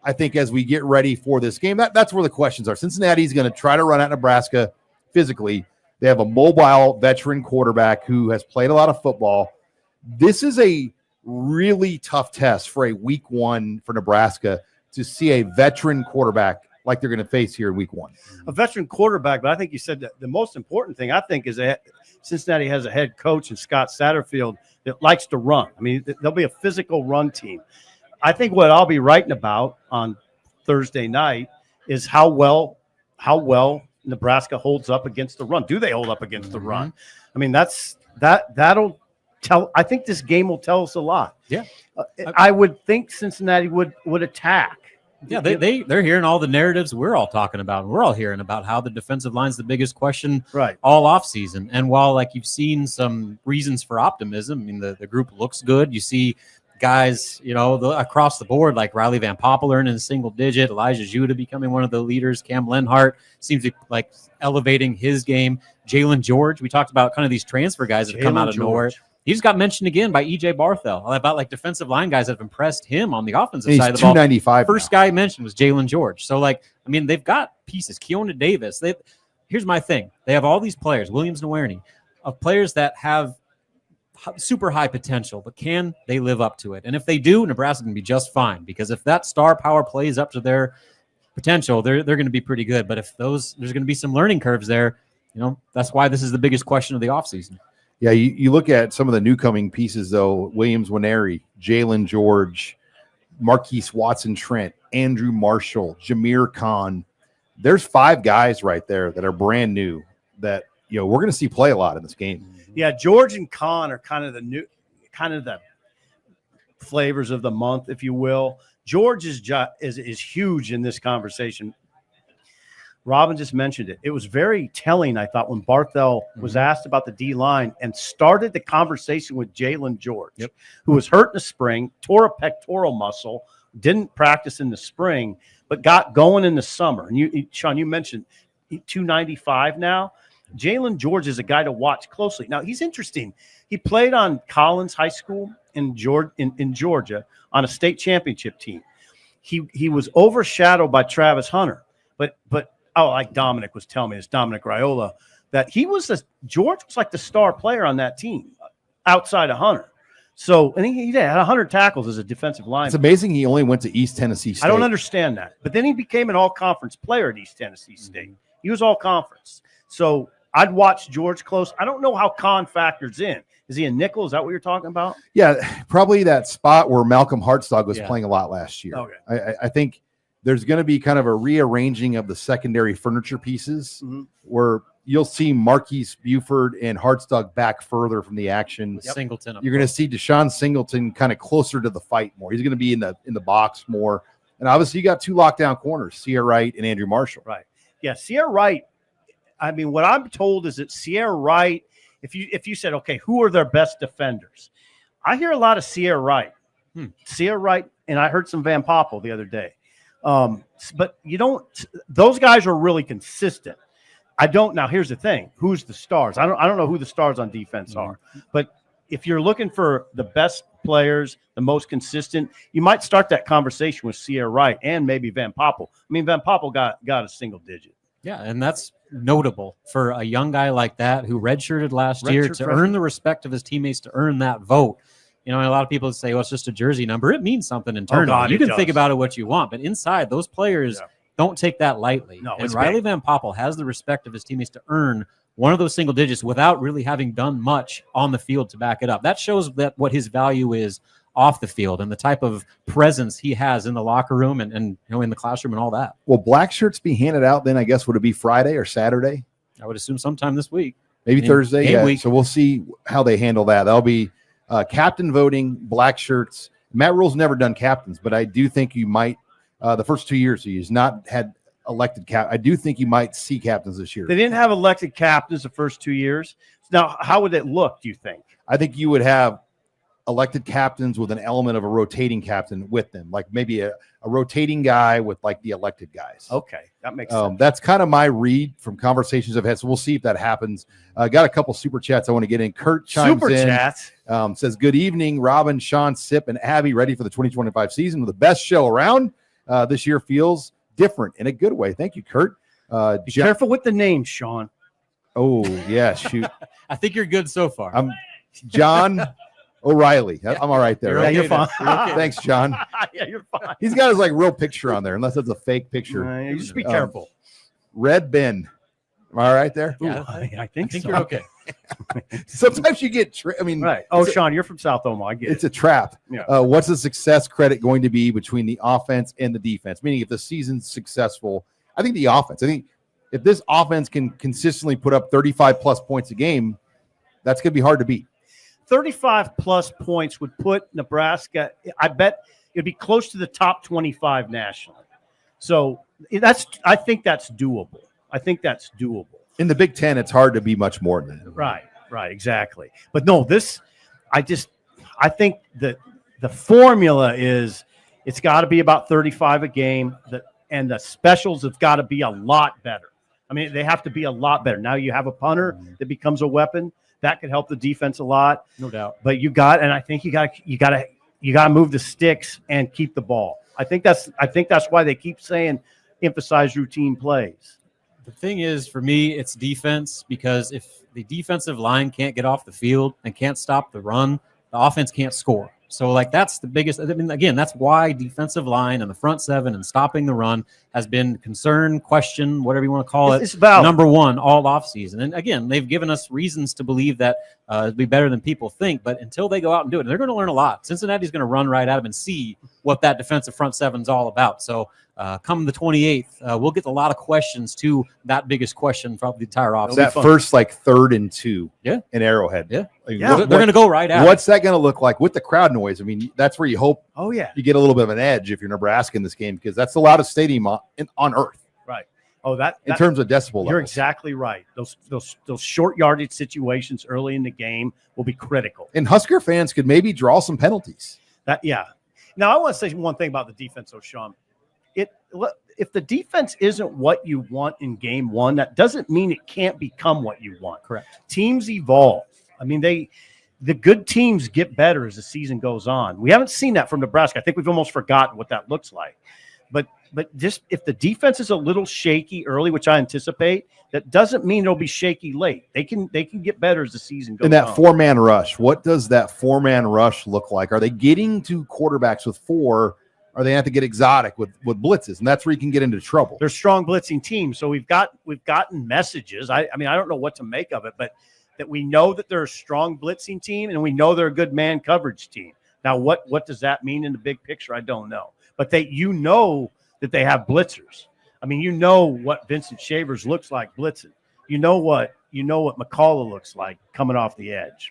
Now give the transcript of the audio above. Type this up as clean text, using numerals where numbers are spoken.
I think as we get ready for this game, that's where the questions are. Cincinnati's going to try to run at Nebraska physically. They have a mobile veteran quarterback who has played a lot of football. This is a really tough test for a week one for Nebraska to see a veteran quarterback like they're going to face here in week one. A veteran quarterback, but I think you said that the most important thing, I think, is that Cincinnati has a head coach in Scott Satterfield that likes to run. I mean, there'll be a physical run team. I think what I'll be writing about on Thursday night is how well Nebraska holds up against the run. Do they hold up against the run? I mean, that'll tell. I think this game will tell us a lot. Yeah, I would think Cincinnati would attack. Yeah, they're hearing all the narratives we're all talking about. We're all hearing about how the defensive line is the biggest question all offseason. And while like you've seen some reasons for optimism, I mean the group looks good. You see guys, across the board like Riley Van Poppel earning single digit, Elijah Judah becoming one of the leaders, Cam Lenhart seems to be like elevating his game. Jalen George, we talked about kind of these transfer guys that have come out of nowhere. He just got mentioned again by E.J. Barthel about like defensive line guys that have impressed him on the offensive side of the ball. 295. First guy he mentioned was Jalen George. So, they've got pieces. Keona Davis. Here's my thing. They have all these players, Williams Nwaneri, of players that have super high potential, but can they live up to it? And if they do, Nebraska can be just fine because if that star power plays up to their potential, they're going to be pretty good. But if there's going to be some learning curves there, that's why this is the biggest question of the offseason. Yeah, you look at some of the newcoming pieces, though, Williams Nwaneri, Jalen George, Marquise Watson-Trent, Andrew Marshall, Jameer Khan. There's 5 guys right there that are brand new that, we're going to see play a lot in this game. Yeah, George and Khan are kind of the flavors of the month, if you will. George is huge in this conversation. Robin just mentioned it. It was very telling, I thought, when Barthel was asked about the D-line and started the conversation with Jalen George, who was hurt in the spring, tore a pectoral muscle, didn't practice in the spring, but got going in the summer. And Sean, you mentioned 295 now. Jalen George is a guy to watch closely. Now, he's interesting. He played on Collins High School in Georgia on a state championship team. He was overshadowed by Travis Hunter, but like Dominic was telling me, it's Dominic Raiola, that George was like the star player on that team outside of Hunter. So, and he had 100 tackles as a defensive lineman. It's amazing he only went to East Tennessee State. I don't understand that. But then he became an all-conference player at East Tennessee State. He was all-conference. So I'd watch George close. I don't know how Khan factors in. Is he a nickel? Is that what you're talking about? Yeah, probably that spot where Malcolm Hartstog was playing a lot last year. Okay. I think there's going to be kind of a rearranging of the secondary furniture pieces where you'll see Marquise Buford and Hartstog back further from the action. Singleton. You're going to see Deshaun Singleton kind of closer to the fight more. He's going to be in the box more. And obviously you got 2 lockdown corners, Sierra Wright and Andrew Marshall. Right. Yeah, Sierra Wright. I mean, what I'm told is that Sierra Wright, if you said, okay, who are their best defenders? I hear a lot of Sierra Wright. Sierra Wright, and I heard some Van Poppel the other day. But those guys are really consistent. Now here's the thing. Who's the stars? I don't know who the stars on defense are, but if you're looking for the best players, the most consistent, you might start that conversation with Sierra Wright and maybe Van Poppel. I mean, Van Poppel got a single digit. Yeah. And that's notable for a young guy like that who redshirted last year to earn the respect of his teammates, to earn that vote. And a lot of people say, well, it's just a jersey number. It means something internally. You can think about it what you want, but inside, those players don't take that lightly. No, and Riley Van Poppel has the respect of his teammates to earn one of those single digits without really having done much on the field to back it up. That shows that what his value is off the field and the type of presence he has in the locker room and in the classroom and all that. Will black shirts be handed out then? I guess would it be Friday or Saturday? I would assume sometime this week. Maybe Thursday. Game week. So we'll see how they handle that. That'll be captain voting, black shirts. Matt Rule's never done captains, but I do think you might the first 2 years he's not had elected cap. I do think you might see captains this year. They didn't have elected captains the first 2 years. Now, how would it look, do you think? I think you would have elected captains with an element of a rotating captain with them, like maybe a rotating guy with like the elected guys. Okay, that makes sense. That's kind of my read from conversations I've had. So we'll see if that happens. Got a couple super chats I want to get in. Kurt chimes in. Says, good evening, Robin, Sean, Sip, and Abby, ready for the 2025 season with the best show around. this year feels different in a good way. Thank you, Kurt. Be careful with the names, Sean. Oh, yeah, shoot. I think you're good so far. I'm John O'Reilly. I'm all right there. Yeah, Right? you're fine. Thanks, John. Yeah, you're fine. He's got his real picture on there, unless it's a fake picture. You just be careful. Red Ben. Am I all right there? Ooh, Yeah, I think so. you're okay. Sometimes you get, Right. Oh, Sean, you're from South Omaha. I get it's it. a trap. Yeah. What's the success credit going to be between the offense and the defense? Meaning, if the season's successful, I think the offense. I think if this offense can consistently put up 35-plus points a game, that's going to be hard to beat. 35-plus points would put Nebraska, I bet it'd be close to the top 25 nationally. So I think that's doable. In the Big Ten, it's hard to be much more than that. Right, exactly. But no, I think that the formula is it's got to be about 35 a game, and the specials have got to be a lot better. I mean, they have to be a lot better. Now you have a punter that becomes a weapon. That could help the defense a lot. No doubt. But I think you got to move the sticks and keep the ball. I think that's why they keep saying emphasize routine plays. The thing is, for me, it's defense, because if the defensive line can't get off the field and can't stop the run, the offense can't score. So, that's the biggest. I mean, again, that's why defensive line and the front seven and stopping the run has been concern, question, whatever you want to call it, it's about number one all offseason. And again, they've given us reasons to believe that it'll be better than people think. But until they go out and do it, they're going to learn a lot. Cincinnati's going to run right at them and see what that defensive front seven's all about. So, come the 28th, we'll get a lot of questions to that biggest question from the entire offseason. That first 3rd and 2 in Arrowhead. Yeah. Yeah. They're going to go right at What's that going to look like with the crowd noise? I mean, that's where you hope you get a little bit of an edge if you're Nebraska in this game, because that's the loudest stadium on earth. Right. Oh, in terms of decibel you're levels. exactly right. Those short yardage situations early in the game will be critical. And Husker fans could maybe draw some penalties. Now, I want to say one thing about the defense, though, Sean. If the defense isn't what you want in game one, that doesn't mean it can't become what you want. Correct. Teams evolve. I mean, the good teams get better as the season goes on. We haven't seen that from Nebraska. I think we've almost forgotten what that looks like. But just if the defense is a little shaky early, which I anticipate, that doesn't mean it'll be shaky late. They can get better as the season goes on. And that 4-man rush, what does that 4-man rush look like? Are they getting to quarterbacks with 4? Or they have to get exotic with blitzes, and that's where you can get into trouble. They're strong blitzing teams, so we've gotten messages. I mean, I don't know what to make of it, but that we know that they're a strong blitzing team, and we know they're a good man coverage team. Now, what does that mean in the big picture? I don't know, but that they have blitzers. I mean, you know what Vincent Shavers looks like blitzing. You know what McCullough looks like coming off the edge.